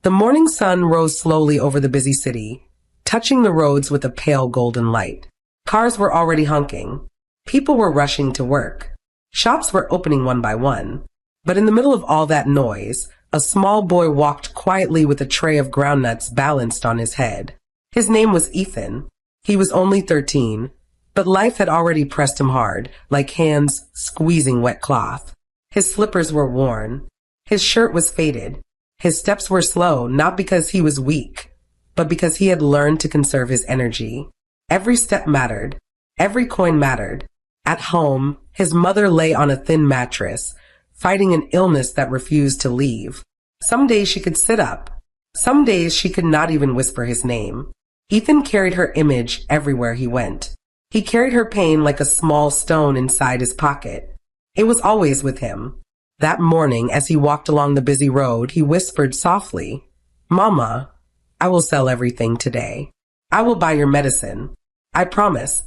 The morning sun rose slowly over the busy city, touching the roads with a pale golden light. Cars were already honking. People were rushing to work. Shops were opening one by one. But in the middle of all that noise, a small boy walked quietly with a tray of groundnuts balanced on his head. His name was Ethan. He was only 13, but life had already pressed him hard, like hands squeezing wet cloth. His slippers were worn. His shirt was faded. His steps were slow, not because he was weak, but because he had learned to conserve his energy. Every step mattered. Every coin mattered. At home, his mother lay on a thin mattress, fighting an illness that refused to leave. Some days she could sit up. Some days she could not even whisper his name. Ethan carried her image everywhere he went. He carried her pain like a small stone inside his pocket. It was always with him. That morning, as he walked along the busy road, he whispered softly, "Mama, I will sell everything today. I will buy your medicine. I promise."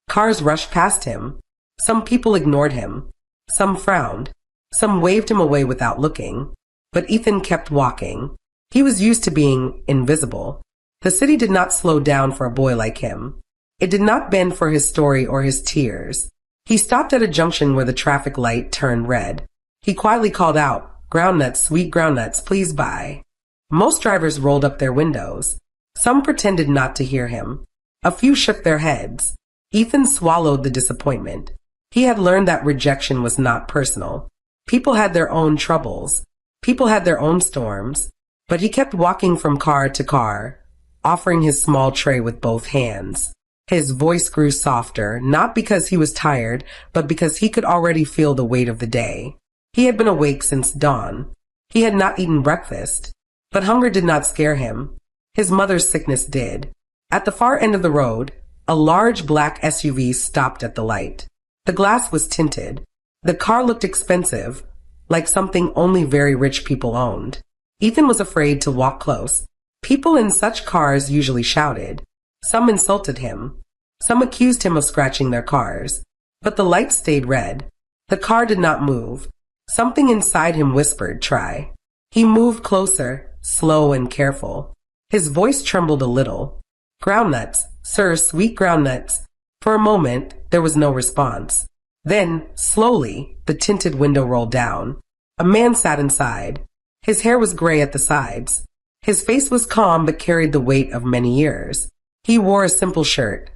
Cars rushed past him. Some people ignored him. Some frowned. Some waved him away without looking. But Ethan kept walking. He was used to being invisible. The city did not slow down for a boy like him. It did not bend for his story or his tears. He stopped at a junction where the traffic light turned red. He quietly called out, "Groundnuts, sweet groundnuts, please buy." Most drivers rolled up their windows. Some pretended not to hear him. A few shook their heads. Ethan swallowed the disappointment. He had learned that rejection was not personal. People had their own troubles. People had their own storms. But he kept walking from car to car, offering his small tray with both hands. His voice grew softer, not because he was tired, but because he could already feel the weight of the day. He had been awake since dawn. He had not eaten breakfast. But hunger did not scare him. His mother's sickness did. At the far end of the road, a large black SUV stopped at the light. The glass was tinted. The car looked expensive, like something only very rich people owned. Ethan was afraid to walk close. People in such cars usually shouted. Some insulted him. Some accused him of scratching their cars. But the light stayed red. The car did not move. Something inside him whispered, "Try." He moved closer, slow and careful. His voice trembled a little. "Groundnuts, sir, sweet groundnuts." For a moment, there was no response. Then, slowly, the tinted window rolled down. A man sat inside. His hair was gray at the sides. His face was calm but carried the weight of many years. He wore a simple shirt,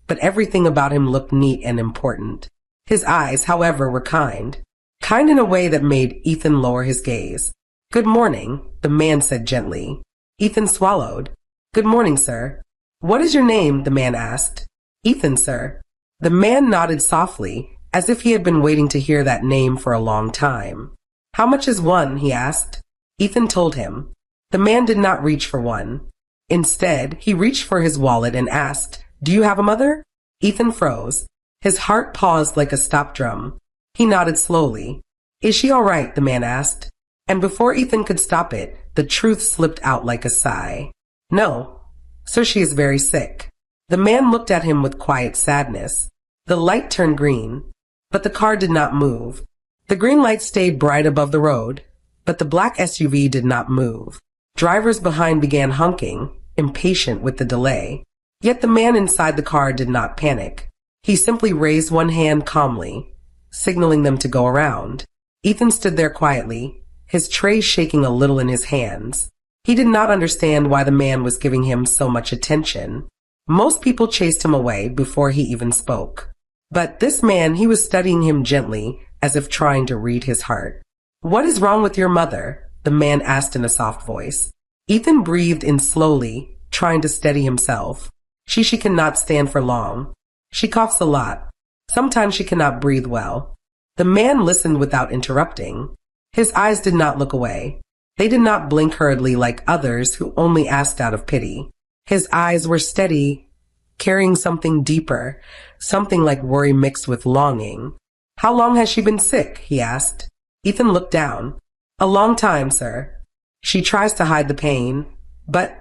but everything about him looked neat and important. His eyes, however, were kind in a way that made Ethan lower his gaze. "Good morning," the man said gently. Ethan swallowed. "Good morning, sir." "What is your name?" the man asked. "Ethan, sir." The man nodded softly, as if he had been waiting to hear that name for a long time. "How much is one?" he asked. Ethan told him. The man did not reach for one. Instead, he reached for his wallet and asked, "Do you have a mother?" Ethan froze. His heart paused like a stop drum. He nodded slowly. "Is she all right?" the man asked. And before Ethan could stop it, the truth slipped out like a sigh. "No, so she is very sick." The man looked at him with quiet sadness. The light turned green, but the car did not move. The green light stayed bright above the road, but the black SUV did not move. Drivers behind began honking, impatient with the delay. Yet the man inside the car did not panic. He simply raised one hand calmly, signaling them to go around. Ethan stood there quietly, his tray shaking a little in his hands. He did not understand why the man was giving him so much attention. Most people chased him away before he even spoke. But this man, he was studying him gently, as if trying to read his heart. "What is wrong with your mother?" the man asked in a soft voice. Ethan breathed in slowly, trying to steady himself. She cannot stand for long. She coughs a lot. Sometimes she cannot breathe well." The man listened without interrupting. His eyes did not look away. They did not blink hurriedly like others who only asked out of pity. His eyes were steady, carrying something deeper, something like worry mixed with longing. "How long has she been sick?" he asked. Ethan looked down. "A long time, sir. She tries to hide the pain, but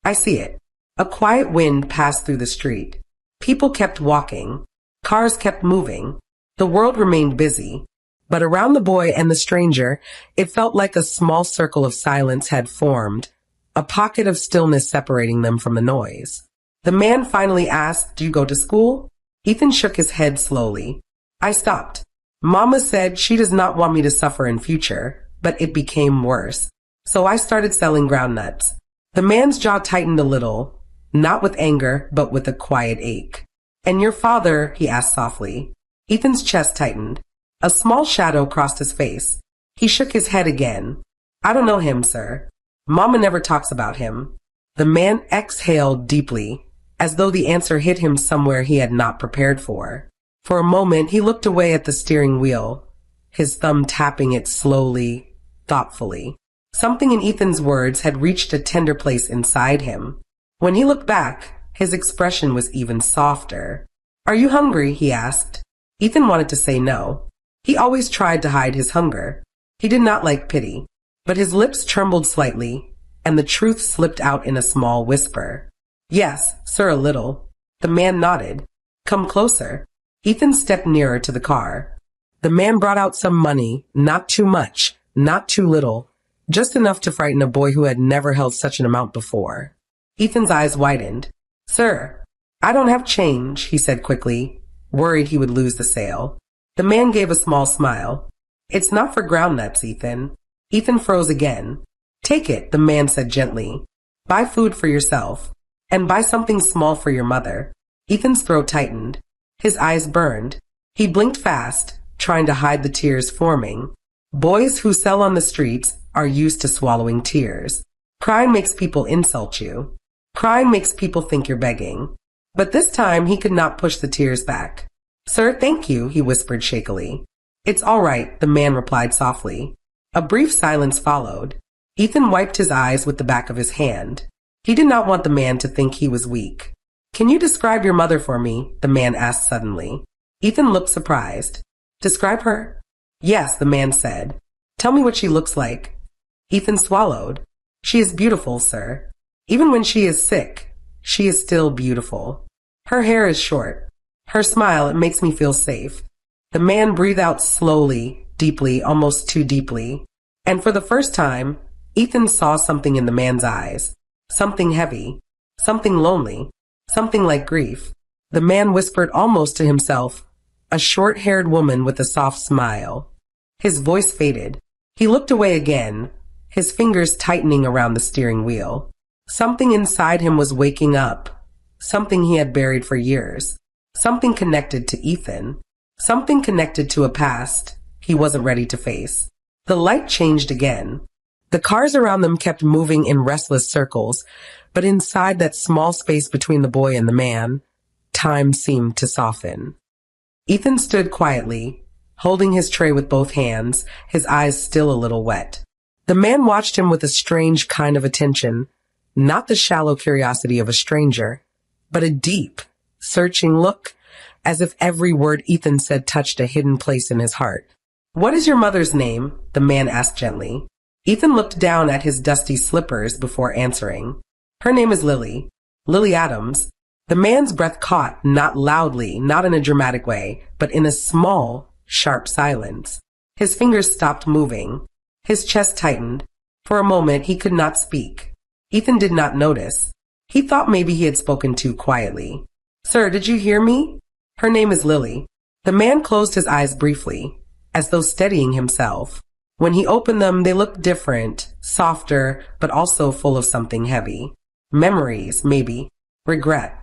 I see it." A quiet wind passed through the street. People kept walking. Cars kept moving. The world remained busy. But around the boy and the stranger, it felt like a small circle of silence had formed, a pocket of stillness separating them from the noise. The man finally asked, "Do you go to school?" Ethan shook his head slowly. "I stopped. Mama said she does not want me to suffer in future, but it became worse. So I started selling groundnuts." The man's jaw tightened a little, not with anger, but with a quiet ache. "And your father?" he asked softly. Ethan's chest tightened. A small shadow crossed his face. He shook his head again. "I don't know him, sir. Mama never talks about him." The man exhaled deeply, as though the answer hit him somewhere he had not prepared for. For a moment, he looked away at the steering wheel, his thumb tapping it slowly, thoughtfully. Something in Ethan's words had reached a tender place inside him. When he looked back, his expression was even softer. "Are you hungry?" he asked. Ethan wanted to say no. He always tried to hide his hunger. He did not like pity. But his lips trembled slightly, and the truth slipped out in a small whisper. "Yes, sir, a little." The man nodded. "Come closer." Ethan stepped nearer to the car. The man brought out some money, not too much, not too little, just enough to frighten a boy who had never held such an amount before. Ethan's eyes widened. "Sir, I don't have change," he said quickly, worried he would lose the sale. The man gave a small smile. "It's not for groundnuts, Ethan." Ethan froze again. "Take it," the man said gently. "Buy food for yourself, and buy something small for your mother." Ethan's throat tightened. His eyes burned. He blinked fast, trying to hide the tears forming. Boys who sell on the streets are used to swallowing tears. Crying makes people insult you. Crying makes people think you're begging. But this time he could not push the tears back. "Sir, thank you," he whispered shakily. "It's all right," the man replied softly. A brief silence followed. Ethan wiped his eyes with the back of his hand. He did not want the man to think he was weak. "Can you describe your mother for me?" the man asked suddenly. Ethan looked surprised. "Describe her?" "Yes," the man said. "Tell me what she looks like." Ethan swallowed. "She is beautiful, sir. Even when she is sick, she is still beautiful. Her hair is short. Her smile, it makes me feel safe." The man breathed out slowly, deeply, almost too deeply. And for the first time, Ethan saw something in the man's eyes. Something heavy. Something lonely. Something like grief. The man whispered almost to himself, "A short-haired woman with a soft smile." His voice faded. He looked away again, his fingers tightening around the steering wheel. Something inside him was waking up. Something he had buried for years. Something connected to Ethan. Something connected to a past he wasn't ready to face. The light changed again. The cars around them kept moving in restless circles, but inside that small space between the boy and the man, time seemed to soften. Ethan stood quietly, holding his tray with both hands, his eyes still a little wet. The man watched him with a strange kind of attention, not the shallow curiosity of a stranger, but a deep, searching look, as if every word Ethan said touched a hidden place in his heart. "What is your mother's name?" the man asked gently. Ethan looked down at his dusty slippers before answering. "Her name is Lily. Lily Adams." The man's breath caught, not loudly, not in a dramatic way, but in a small, sharp silence. His fingers stopped moving. His chest tightened. For a moment, he could not speak. Ethan did not notice. He thought maybe he had spoken too quietly. "Sir, did you hear me? Her name is Lily." The man closed his eyes briefly, as though steadying himself. When he opened them, they looked different, softer, but also full of something heavy. Memories, maybe. Regret.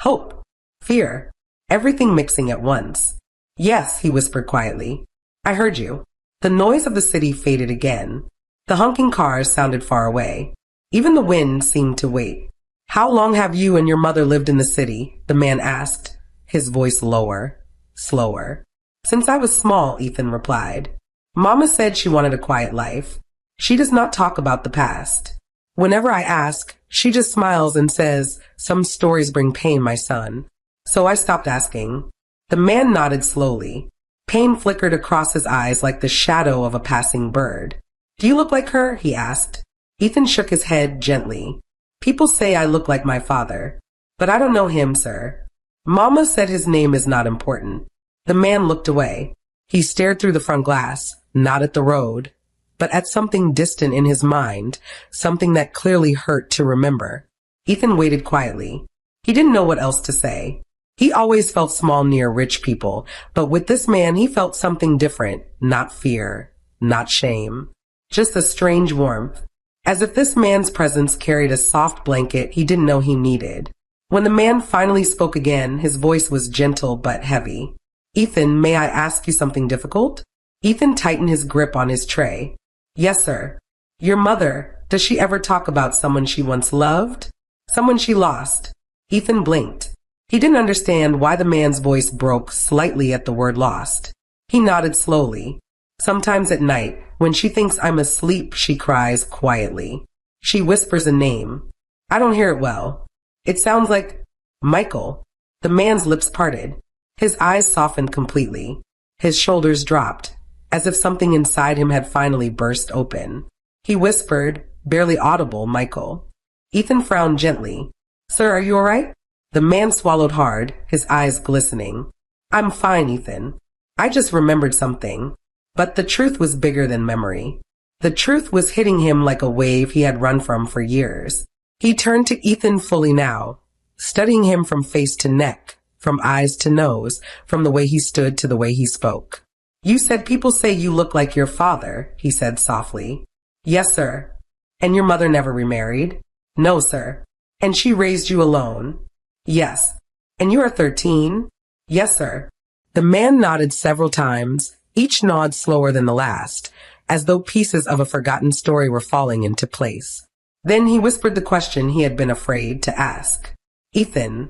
Hope. Fear. Everything mixing at once. "Yes," he whispered quietly. "I heard you." The noise of the city faded again. The honking cars sounded far away. Even the wind seemed to wait. "How long have you and your mother lived in the city?" the man asked, his voice lower, slower. "Since I was small," Ethan replied. "Mama said she wanted a quiet life. She does not talk about the past. Whenever I ask, she just smiles and says, 'Some stories bring pain, my son.' So I stopped asking." The man nodded slowly. Pain flickered across his eyes like the shadow of a passing bird. "Do you look like her?" he asked. Ethan shook his head gently. "People say I look like my father, but I don't know him, sir. Mama said his name is not important." The man looked away. He stared through the front glass, not at the road, but at something distant in his mind, something that clearly hurt to remember. Ethan waited quietly. He didn't know what else to say. He always felt small near rich people, but with this man he felt something different, not fear, not shame, just a strange warmth, as if this man's presence carried a soft blanket he didn't know he needed. When the man finally spoke again, his voice was gentle but heavy. "Ethan, may I ask you something difficult?" Ethan tightened his grip on his tray. "Yes, sir." "Your mother, does she ever talk about someone she once loved? Someone she lost?" Ethan blinked. He didn't understand why the man's voice broke slightly at the word lost. He nodded slowly. "Sometimes at night, when she thinks I'm asleep, she cries quietly. She whispers a name. I don't hear it well. It sounds like Michael." The man's lips parted. His eyes softened completely. His shoulders dropped, as if something inside him had finally burst open. He whispered, barely audible, "Michael." Ethan frowned gently. "Sir, are you all right?" The man swallowed hard, his eyes glistening. "I'm fine, Ethan. I just remembered something." But the truth was bigger than memory. The truth was hitting him like a wave he had run from for years. He turned to Ethan fully now, studying him from face to neck, from eyes to nose, from the way he stood to the way he spoke. "You said people say you look like your father," he said softly. "Yes, sir." "And your mother never remarried?" "No, sir." "And she raised you alone?" "Yes." "And you are 13? "Yes, sir." The man nodded several times, each nod slower than the last, as though pieces of a forgotten story were falling into place. Then he whispered the question he had been afraid to ask. "Ethan,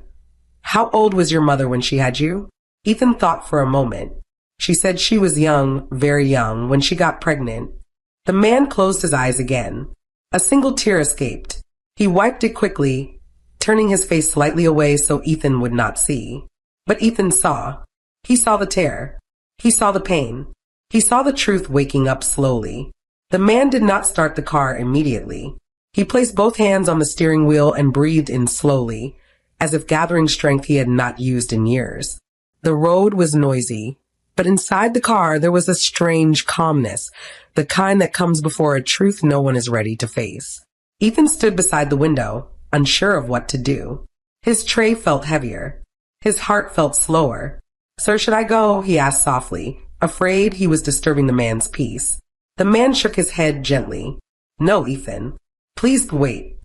how old was your mother when she had you?" Ethan thought for a moment. "She said she was young, very young, when she got pregnant." The man closed his eyes again. A single tear escaped. He wiped it quickly, turning his face slightly away so Ethan would not see. But Ethan saw. He saw the tear. He saw the pain. He saw the truth waking up slowly. The man did not start the car immediately. He placed both hands on the steering wheel and breathed in slowly, as if gathering strength he had not used in years. The road was noisy, but inside the car there was a strange calmness, the kind that comes before a truth no one is ready to face. Ethan stood beside the window, unsure of what to do. His tray felt heavier. His heart felt slower. "Sir, should I go?" he asked softly, afraid he was disturbing the man's peace. The man shook his head gently. "No, Ethan. Please wait."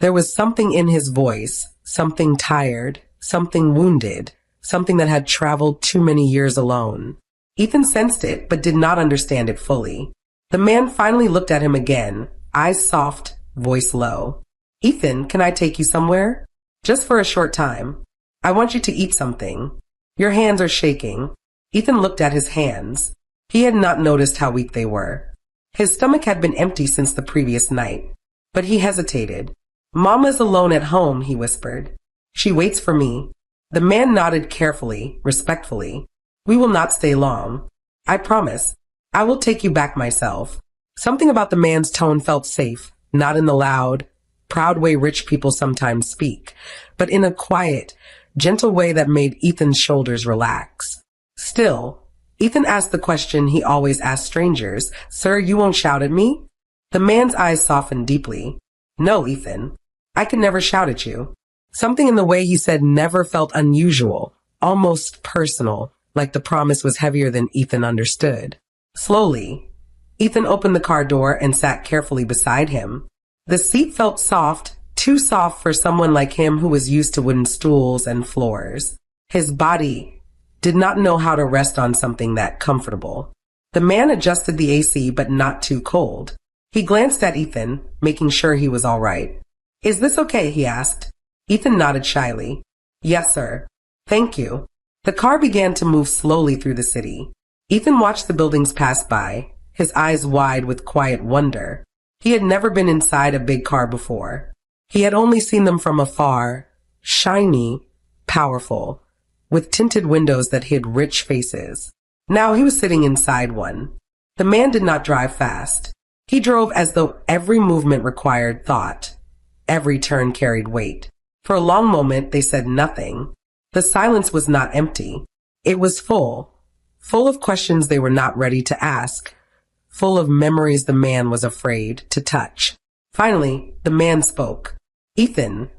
There was something in his voice, something tired, something wounded, something that had traveled too many years alone. Ethan sensed it, but did not understand it fully. The man finally looked at him again, eyes soft, voice low. "Ethan, can I take you somewhere? Just for a short time. I want you to eat something. Your hands are shaking." Ethan looked at his hands. He had not noticed how weak they were. His stomach had been empty since the previous night. But he hesitated. "Mama's alone at home," he whispered. "She waits for me." The man nodded carefully, respectfully. "We will not stay long. I promise. I will take you back myself." Something about the man's tone felt safe, not in the loud, proud way rich people sometimes speak, but in a quiet, gentle way that made Ethan's shoulders relax. Still, Ethan asked the question he always asked strangers, "Sir, you won't shout at me?" The man's eyes softened deeply. "No, Ethan. I could never shout at you." Something in the way he said never felt unusual, almost personal, like the promise was heavier than Ethan understood. Slowly, Ethan opened the car door and sat carefully beside him. The seat felt soft, too soft for someone like him who was used to wooden stools and floors. His body did not know how to rest on something that comfortable. The man adjusted the AC, but not too cold. He glanced at Ethan, making sure he was all right. "Is this okay?" he asked. Ethan nodded shyly. "Yes, sir. Thank you." The car began to move slowly through the city. Ethan watched the buildings pass by, his eyes wide with quiet wonder. He had never been inside a big car before. He had only seen them from afar, shiny, powerful, with tinted windows that hid rich faces. Now he was sitting inside one. The man did not drive fast. He drove as though every movement required thought. Every turn carried weight. For a long moment, they said nothing. The silence was not empty. It was full of questions they were not ready to ask, full of memories the man was afraid to touch. Finally, the man spoke. Ethan,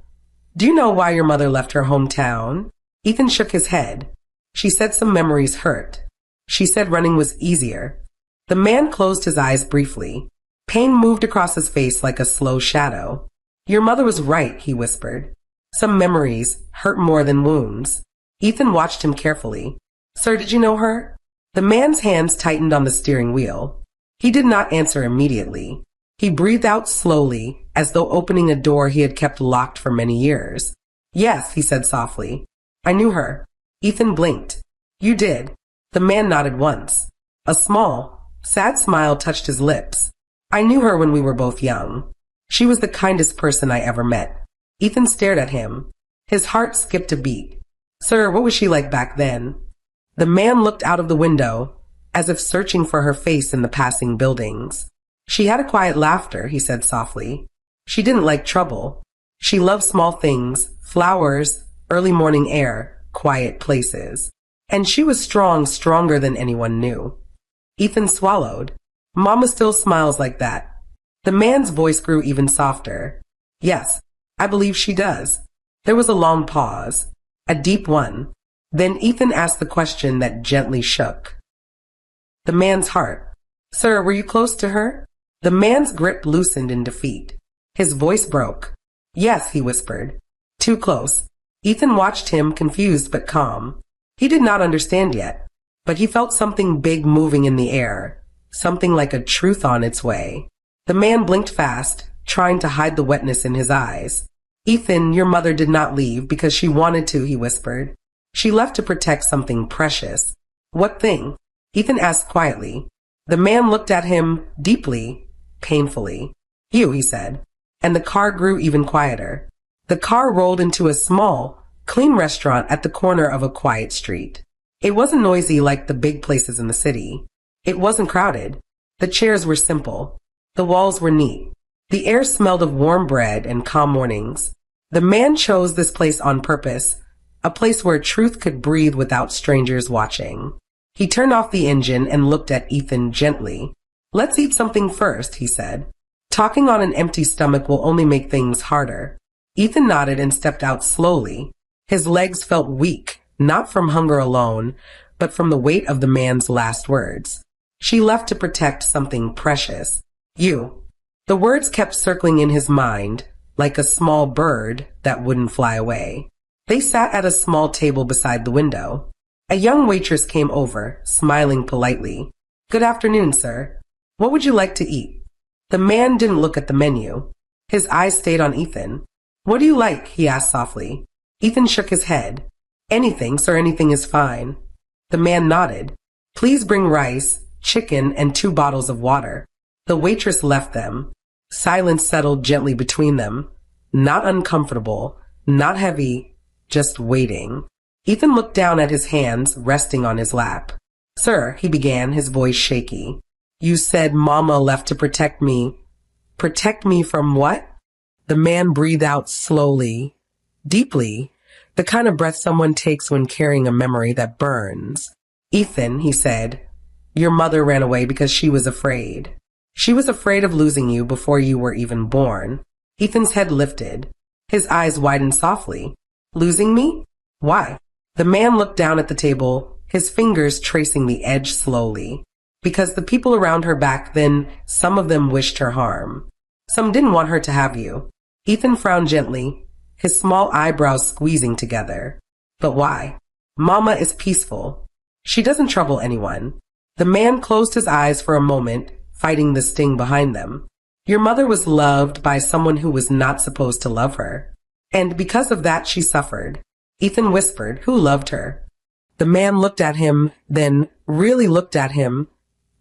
do you know why your mother left her hometown? Ethan shook his head. She said some memories hurt. She said running was easier. The man closed his eyes briefly. Pain moved across his face like a slow shadow. Your mother was right, he whispered. Some memories hurt more than wounds. Ethan watched him carefully. Sir, did you know her? The man's hands tightened on the steering wheel. He did not answer immediately. He breathed out slowly, as though opening a door he had kept locked for many years. Yes, he said softly. I knew her. Ethan blinked. You did. The man nodded once. A small, sad smile touched his lips. I knew her when we were both young. She was the kindest person I ever met. Ethan stared at him. His heart skipped a beat. Sir, what was she like back then? The man looked out of the window, as if searching for her face in the passing buildings. She had a quiet laughter, he said softly. She didn't like trouble. She loved small things, flowers, early morning air, quiet places. And she was strong, stronger than anyone knew. Ethan swallowed. Mama still smiles like that. The man's voice grew even softer. Yes, I believe she does. There was a long pause, a deep one. Then Ethan asked the question that gently shook the man's heart. Sir, were you close to her? The man's grip loosened in defeat. His voice broke. Yes, he whispered. Too close. Ethan watched him, confused but calm. He did not understand yet, but he felt something big moving in the air, something like a truth on its way. The man blinked fast, trying to hide the wetness in his eyes. Ethan, your mother did not leave because she wanted to, he whispered. She left to protect something precious. What thing? Ethan asked quietly. The man looked at him deeply, painfully. You, he said. And the car grew even quieter. The car rolled into a small, clean restaurant at the corner of a quiet street. It wasn't noisy like the big places in the city. It wasn't crowded. The chairs were simple. The walls were neat. The air smelled of warm bread and calm mornings. The man chose this place on purpose, a place where truth could breathe without strangers watching. He turned off the engine and looked at Ethan gently. Let's eat something first, he said. Talking on an empty stomach will only make things harder. Ethan nodded and stepped out slowly. His legs felt weak, not from hunger alone, but from the weight of the man's last words. She left to protect something precious. You. The words kept circling in his mind, like a small bird that wouldn't fly away. They sat at a small table beside the window. A young waitress came over, smiling politely. Good afternoon, sir. What would you like to eat? The man didn't look at the menu. His eyes stayed on Ethan. What do you like? He asked softly. Ethan shook his head. Anything, sir, anything is fine. The man nodded. Please bring rice, chicken, and 2 bottles of water. The waitress left them. Silence settled gently between them. Not uncomfortable, not heavy, just waiting. Ethan looked down at his hands resting on his lap. Sir, he began, his voice shaky. You said Mama left to protect me. Protect me from what? The man breathed out slowly, deeply, the kind of breath someone takes when carrying a memory that burns. Ethan, he said, your mother ran away because she was afraid. She was afraid of losing you before you were even born. Ethan's head lifted. His eyes widened softly. Losing me? Why? The man looked down at the table, his fingers tracing the edge slowly. Because the people around her back then, some of them wished her harm. Some didn't want her to have you. Ethan frowned gently, his small eyebrows squeezing together. But why? Mama is peaceful. She doesn't trouble anyone. The man closed his eyes for a moment, fighting the sting behind them. Your mother was loved by someone who was not supposed to love her. And because of that, she suffered. Ethan whispered, who loved her? The man looked at him, then really looked at him,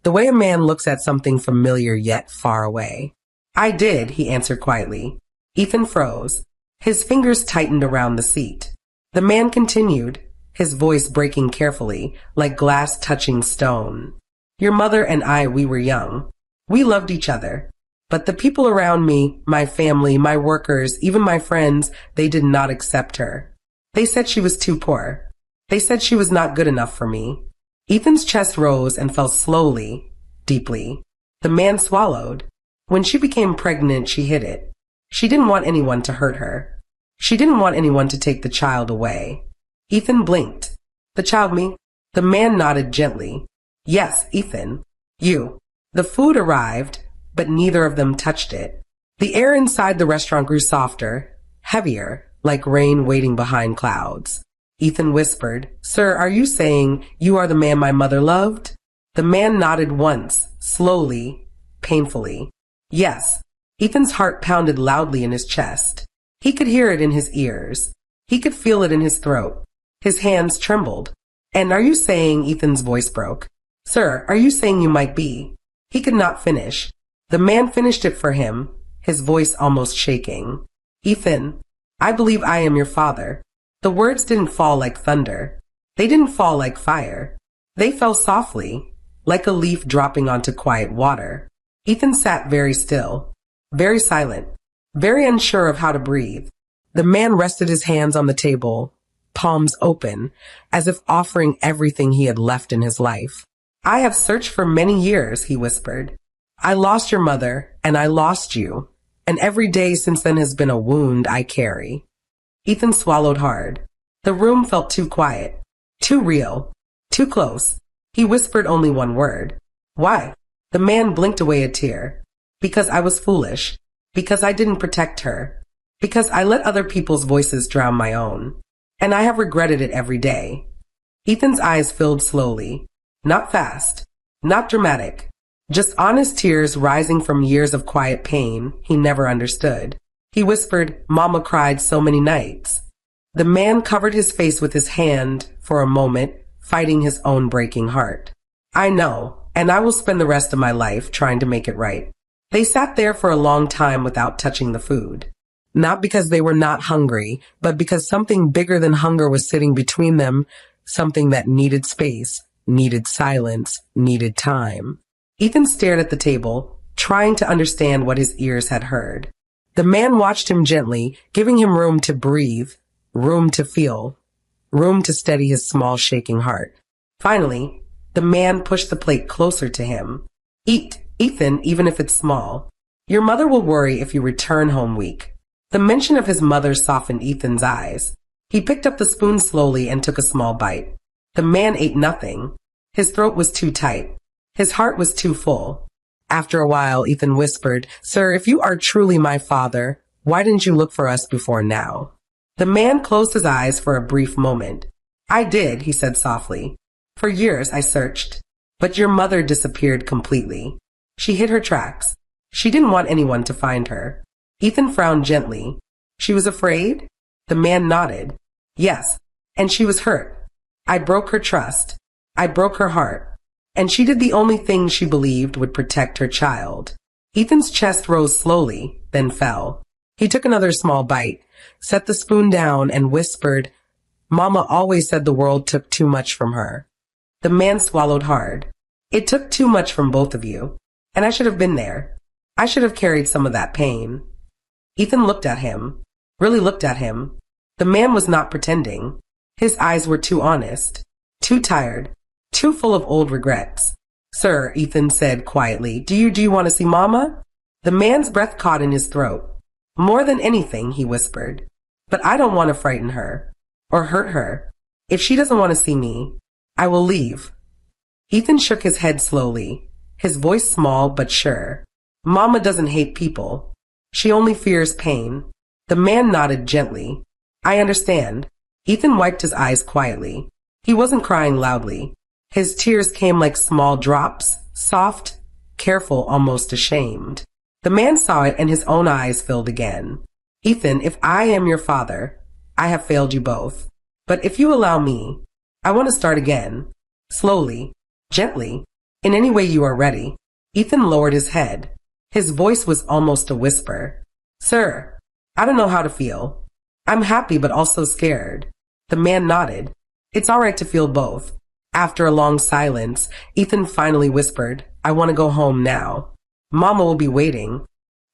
the way a man looks at something familiar yet far away. I did, he answered quietly. Ethan froze. His fingers tightened around the seat. The man continued, his voice breaking carefully, like glass touching stone. Your mother and I, we were young. We loved each other. But the people around me, my family, my workers, even my friends, they did not accept her. They said she was too poor. They said she was not good enough for me. Ethan's chest rose and fell slowly, deeply. The man swallowed. When she became pregnant, she hid it. She didn't want anyone to hurt her. She didn't want anyone to take the child away. Ethan blinked. The child, me? The man nodded gently. Yes, Ethan. You. The food arrived, but neither of them touched it. The air inside the restaurant grew softer, heavier, like rain waiting behind clouds. Ethan whispered, Sir, are you saying you are the man my mother loved? The man nodded once, slowly, painfully. Yes. Ethan's heart pounded loudly in his chest. He could hear it in his ears. He could feel it in his throat. His hands trembled. And are you saying, Ethan's voice broke, Sir, are you saying you might be? He could not finish. The man finished it for him, his voice almost shaking. Ethan, I believe I am your father. The words didn't fall like thunder. They didn't fall like fire. They fell softly, like a leaf dropping onto quiet water. Ethan sat very still, very silent, very unsure of how to breathe. The man rested his hands on the table, palms open, as if offering everything he had left in his life. I have searched for many years, he whispered. I lost your mother, and I lost you, and every day since then has been a wound I carry. Ethan swallowed hard. The room felt too quiet, too real, too close. He whispered only one word. Why? The man blinked away a tear. Because I was foolish. Because I didn't protect her. Because I let other people's voices drown my own. And I have regretted it every day. Ethan's eyes filled slowly. Not fast. Not dramatic. Just honest tears rising from years of quiet pain he never understood. He whispered, Mama cried so many nights. The man covered his face with his hand for a moment, fighting his own breaking heart. I know, and I will spend the rest of my life trying to make it right. They sat there for a long time without touching the food. Not because they were not hungry, but because something bigger than hunger was sitting between them, something that needed space, needed silence, needed time. Ethan stared at the table, trying to understand what his ears had heard. The man watched him gently, giving him room to breathe, room to feel, room to steady his small shaking heart. Finally, the man pushed the plate closer to him. Eat, Ethan, even if it's small. Your mother will worry if you return home weak. The mention of his mother softened Ethan's eyes. He picked up the spoon slowly and took a small bite. The man ate nothing. His throat was too tight. His heart was too full. After a while, Ethan whispered, Sir, if you are truly my father, why didn't you look for us before now? The man closed his eyes for a brief moment. I did, he said softly. For years I searched, but your mother disappeared completely. She hid her tracks. She didn't want anyone to find her. Ethan frowned gently. She was afraid? The man nodded. Yes, and she was hurt. I broke her trust. I broke her heart. And she did the only thing she believed would protect her child. Ethan's chest rose slowly, then fell. He took another small bite, set the spoon down, and whispered, Mama always said the world took too much from her. The man swallowed hard. It took too much from both of you, and I should have been there. I should have carried some of that pain. Ethan looked at him, really looked at him. The man was not pretending. His eyes were too honest, too tired, too full of old regrets. Sir, Ethan said quietly, do you want to see Mama? The man's breath caught in his throat. More than anything, he whispered. But I don't want to frighten her, or hurt her. If she doesn't want to see me, I will leave. Ethan shook his head slowly, his voice small but sure. Mama doesn't hate people. She only fears pain. The man nodded gently. I understand. Ethan wiped his eyes quietly. He wasn't crying loudly. His tears came like small drops, soft, careful, almost ashamed. The man saw it and his own eyes filled again. Ethan, if I am your father, I have failed you both. But if you allow me, I want to start again. Slowly, gently, in any way you are ready. Ethan lowered his head. His voice was almost a whisper. Sir, I don't know how to feel. I'm happy but also scared. The man nodded. It's all right to feel both. After a long silence, Ethan finally whispered, I want to go home now. Mama will be waiting.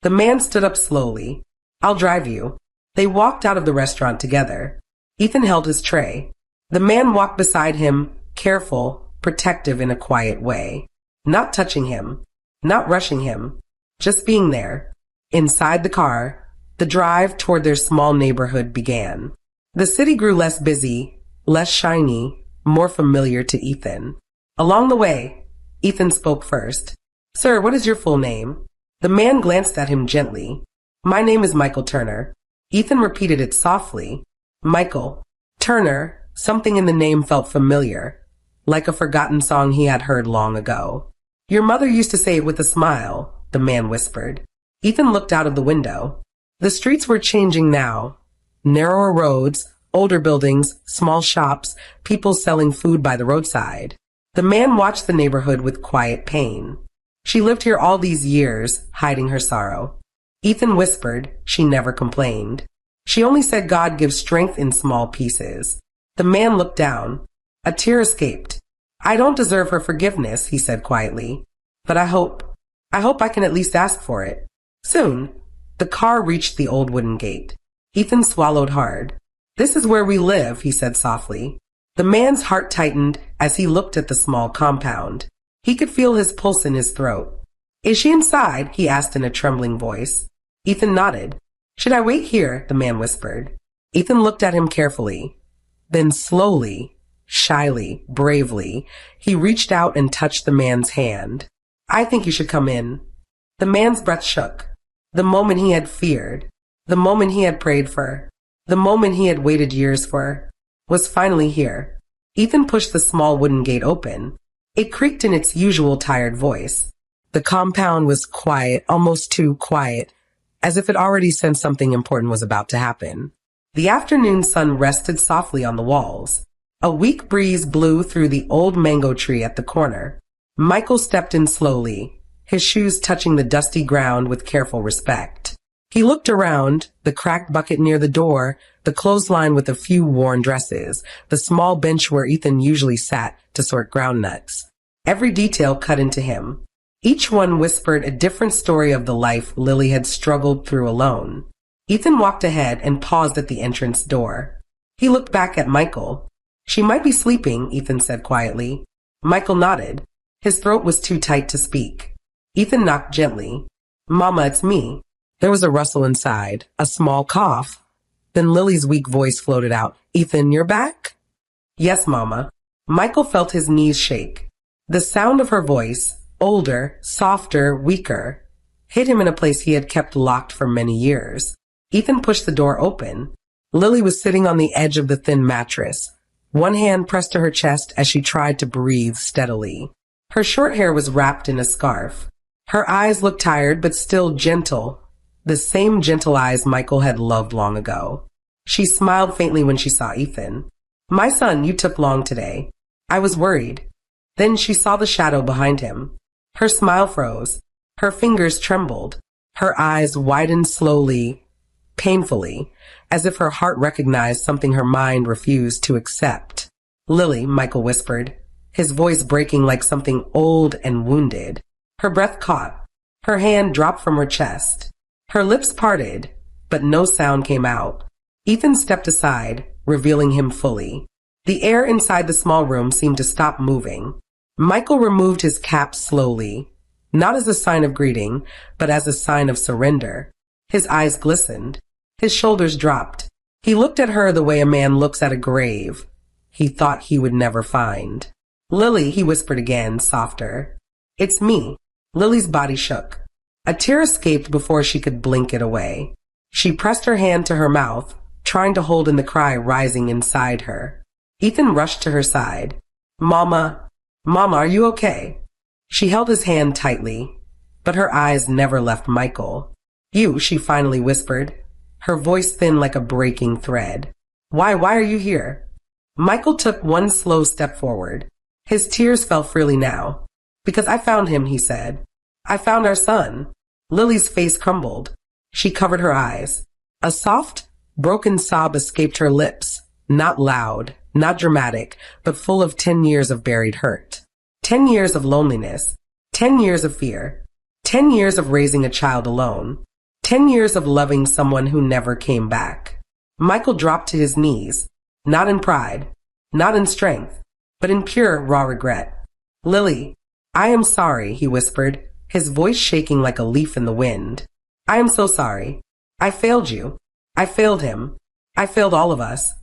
The man stood up slowly. I'll drive you. They walked out of the restaurant together. Ethan held his tray. The man walked beside him, careful, protective in a quiet way. Not touching him. not rushing him, just being there. Inside the car, the drive toward their small neighborhood began. The city grew less busy, less shiny, more familiar to Ethan. Along the way, Ethan spoke first. "Sir, what is your full name?" The man glanced at him gently. "My name is Michael Turner." Ethan repeated it softly. Michael Turner. Something in the name felt familiar, like a forgotten song he had heard long ago. "Your mother used to say it with a smile," the man whispered. Ethan looked out of the window. The streets were changing now. Narrower roads, older buildings, small shops, people selling food by the roadside. The man watched the neighborhood with quiet pain. "She lived here all these years, hiding her sorrow." Ethan whispered, "She never complained. She only said God gives strength in small pieces." The man looked down. A tear escaped. "I don't deserve her forgiveness," he said quietly, "but I hope I can at least ask for it." Soon, the car reached the old wooden gate. Ethan swallowed hard. "This is where we live," he said softly. The man's heart tightened as he looked at the small compound. He could feel his pulse in his throat. "Is she inside?" he asked in a trembling voice. Ethan nodded. "Should I wait here?" the man whispered. Ethan looked at him carefully. Then slowly, shyly, bravely, he reached out and touched the man's hand. "I think you should come in." The man's breath shook. The moment he had feared, the moment he had prayed for, the moment he had waited years for, was finally here. Ethan pushed the small wooden gate open. It creaked in its usual tired voice. The compound was quiet, almost too quiet, as if it already sensed something important was about to happen. The afternoon sun rested softly on the walls. A weak breeze blew through the old mango tree at the corner. Michael stepped in slowly, his shoes touching the dusty ground with careful respect. He looked around, the cracked bucket near the door, the clothesline with a few worn dresses, the small bench where Ethan usually sat to sort groundnuts. Every detail cut into him. Each one whispered a different story of the life Lily had struggled through alone. Ethan walked ahead and paused at the entrance door. He looked back at Michael. "She might be sleeping," Ethan said quietly. Michael nodded. His throat was too tight to speak. Ethan knocked gently. "Mama, it's me." There was a rustle inside, a small cough. Then Lily's weak voice floated out. "Ethan, you're back?" "Yes, Mama." Michael felt his knees shake. The sound of her voice, older, softer, weaker, hit him in a place he had kept locked for many years. Ethan pushed the door open. Lily was sitting on the edge of the thin mattress. One hand pressed to her chest as she tried to breathe steadily. Her short hair was wrapped in a scarf. Her eyes looked tired but still gentle, the same gentle eyes Michael had loved long ago. She smiled faintly when she saw Ethan. "My son, you took long today. I was worried." Then she saw the shadow behind him. Her smile froze. Her fingers trembled. Her eyes widened slowly, painfully, as if her heart recognized something her mind refused to accept. "Lily," Michael whispered, his voice breaking like something old and wounded. Her breath caught. Her hand dropped from her chest. Her lips parted, but no sound came out. Ethan stepped aside, revealing him fully. The air inside the small room seemed to stop moving. Michael removed his cap slowly, not as a sign of greeting, but as a sign of surrender. His eyes glistened. His shoulders dropped. He looked at her the way a man looks at a grave he thought he would never find. "Lily," he whispered again, softer. "It's me." Lily's body shook. A tear escaped before she could blink it away. She pressed her hand to her mouth, trying to hold in the cry rising inside her. Ethan rushed to her side. Mama, are you okay?" She held his hand tightly, but her eyes never left Michael. "You," she finally whispered, her voice thin like a breaking thread. Why are you here?" Michael took one slow step forward. His tears fell freely now. "Because I found him," he said. "I found our son." Lily's face crumbled. She covered her eyes. A soft, broken sob escaped her lips, not loud, not dramatic, but full of 10 years of buried hurt. 10 years of loneliness. 10 years of fear. 10 years of raising a child alone. 10 years of loving someone who never came back. Michael dropped to his knees, not in pride, not in strength, but in pure, raw regret. "Lily, I am sorry," he whispered, his voice shaking like a leaf in the wind. I am so sorry. I failed you. I failed him. I failed all of us.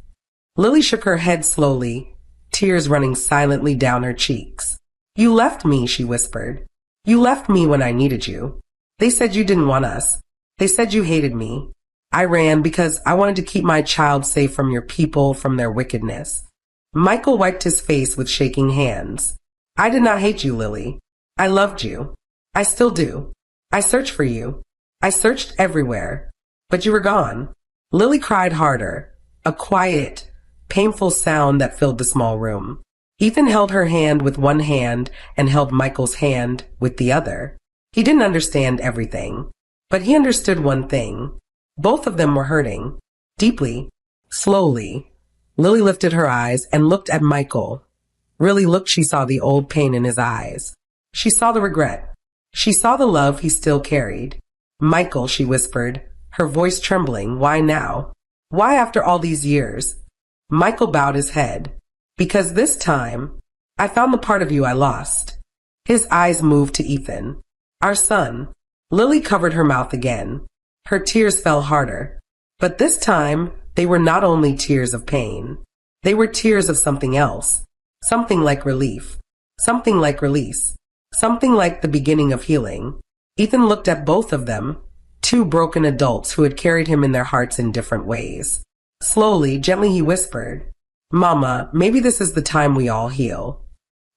Lily shook her head slowly, tears running silently down her cheeks. You left me, she whispered. You left me when I needed you. They said you didn't want us. They said you hated me. I ran because I wanted to keep my child safe from your people, from their wickedness. Michael wiped his face with shaking hands. I did not hate you, Lily. I loved you. I still do. I searched for you. I searched everywhere. But you were gone. Lily cried harder, a quiet, painful sound that filled the small room. Ethan held her hand with one hand and held Michael's hand with the other. He didn't understand everything, but he understood one thing. Both of them were hurting. Deeply. Slowly. Lily lifted her eyes and looked at Michael. Really looked, she saw the old pain in his eyes. She saw the regret. She saw the love he still carried. Michael, she whispered, her voice trembling, why now? Why after all these years? Michael bowed his head. Because this time, I found the part of you I lost. His eyes moved to Ethan. Our son. Lily covered her mouth again. Her tears fell harder. But this time, they were not only tears of pain. They were tears of something else. Something like relief. Something like release. Something like the beginning of healing. Ethan looked at both of them, two broken adults who had carried him in their hearts in different ways. Slowly, gently he whispered, Mama, maybe this is the time we all heal.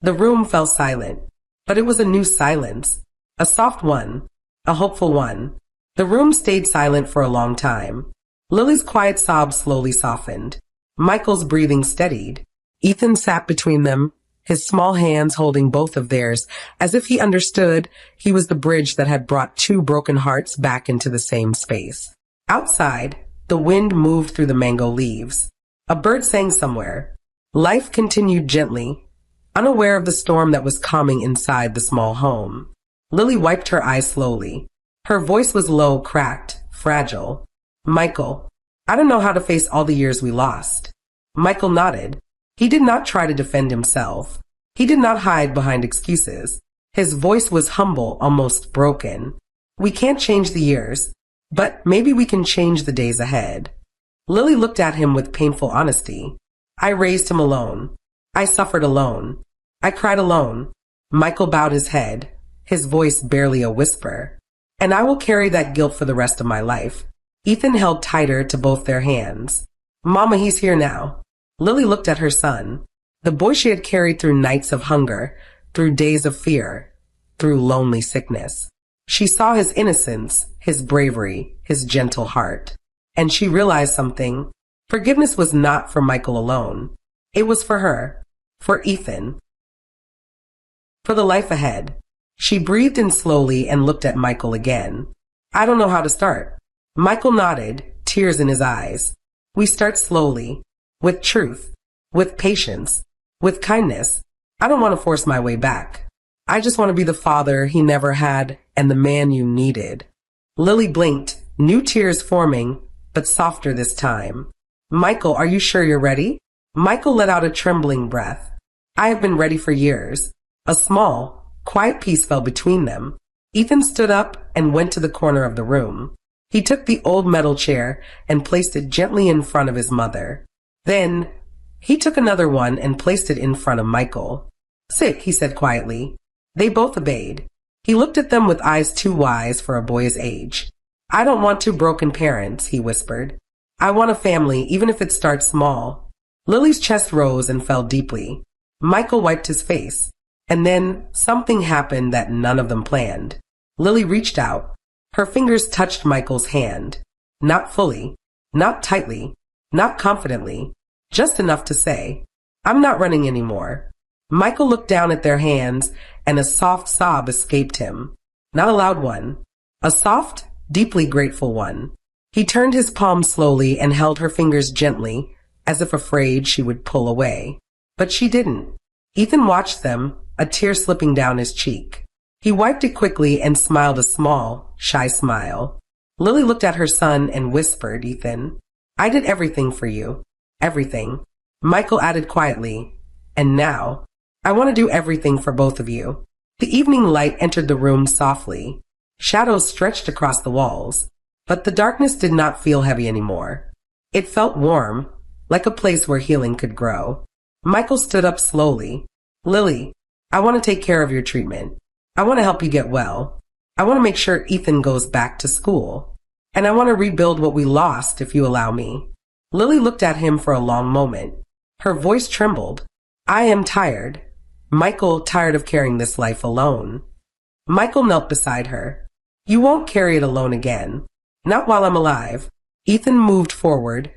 The room fell silent, but it was a new silence. A soft one. A hopeful one. The room stayed silent for a long time. Lily's quiet sobs slowly softened. Michael's breathing steadied. Ethan sat between them, his small hands holding both of theirs, as if he understood he was the bridge that had brought two broken hearts back into the same space. Outside, the wind moved through the mango leaves. A bird sang somewhere. Life continued gently, unaware of the storm that was calming inside the small home. Lily wiped her eyes slowly. Her voice was low, cracked, fragile. Michael, I don't know how to face all the years we lost. Michael nodded. He did not try to defend himself. He did not hide behind excuses. His voice was humble, almost broken. We can't change the years, but maybe we can change the days ahead. Lily looked at him with painful honesty. I raised him alone. I suffered alone. I cried alone. Michael bowed his head, his voice barely a whisper. And I will carry that guilt for the rest of my life. Ethan held tighter to both their hands. Mama, he's here now. Lily looked at her son, the boy she had carried through nights of hunger, through days of fear, through lonely sickness. She saw his innocence, his bravery, his gentle heart. And she realized something. Forgiveness was not for Michael alone. It was for her, for Ethan, for the life ahead. She breathed in slowly and looked at Michael again. I don't know how to start. Michael nodded, tears in his eyes. We start slowly, with truth, with patience, with kindness. I don't want to force my way back. I just want to be the father he never had and the man you needed. Lily blinked, new tears forming, but softer this time. Michael, are you sure you're ready? Michael let out a trembling breath. I have been ready for years. A small, quiet peace fell between them. Ethan stood up and went to the corner of the room. He took the old metal chair and placed it gently in front of his mother. Then, he took another one and placed it in front of Michael. Sit, he said quietly. They both obeyed. He looked at them with eyes too wise for a boy's age. I don't want two broken parents, he whispered. I want a family, even if it starts small. Lily's chest rose and fell deeply. Michael wiped his face. And then something happened that none of them planned. Lily reached out. Her fingers touched Michael's hand. Not fully, not tightly, not confidently, just enough to say, I'm not running anymore. Michael looked down at their hands and a soft sob escaped him. Not a loud one. A soft, deeply grateful one. He turned his palm slowly and held her fingers gently, as if afraid she would pull away. But she didn't. Ethan watched them, a tear slipping down his cheek. He wiped it quickly and smiled a small, shy smile. Lily looked at her son and whispered, Ethan, I did everything for you. Everything. Michael added quietly, and now, I want to do everything for both of you. The evening light entered the room softly. Shadows stretched across the walls, but the darkness did not feel heavy anymore. It felt warm, like a place where healing could grow. Michael stood up slowly. Lily, I want to take care of your treatment. I want to help you get well. I want to make sure Ethan goes back to school. And I want to rebuild what we lost if you allow me. Lily looked at him for a long moment. Her voice trembled. I am tired. Michael, tired of carrying this life alone. Michael knelt beside her. You won't carry it alone again. Not while I'm alive. Ethan moved forward,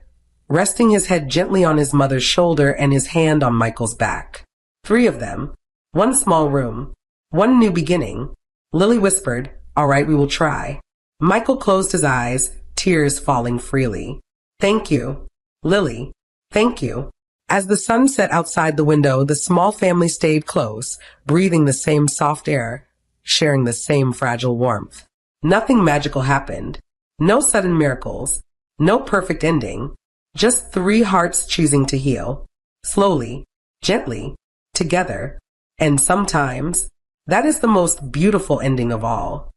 resting his head gently on his mother's shoulder and his hand on Michael's back. 3 of them. One small room. One new beginning. Lily whispered, all right, we will try. Michael closed his eyes, tears falling freely. Thank you. Lily, thank you. As the sun set outside the window, the small family stayed close, breathing the same soft air, sharing the same fragile warmth. Nothing magical happened. No sudden miracles. No perfect ending. Just 3 hearts choosing to heal. Slowly, gently, together. And sometimes, that is the most beautiful ending of all.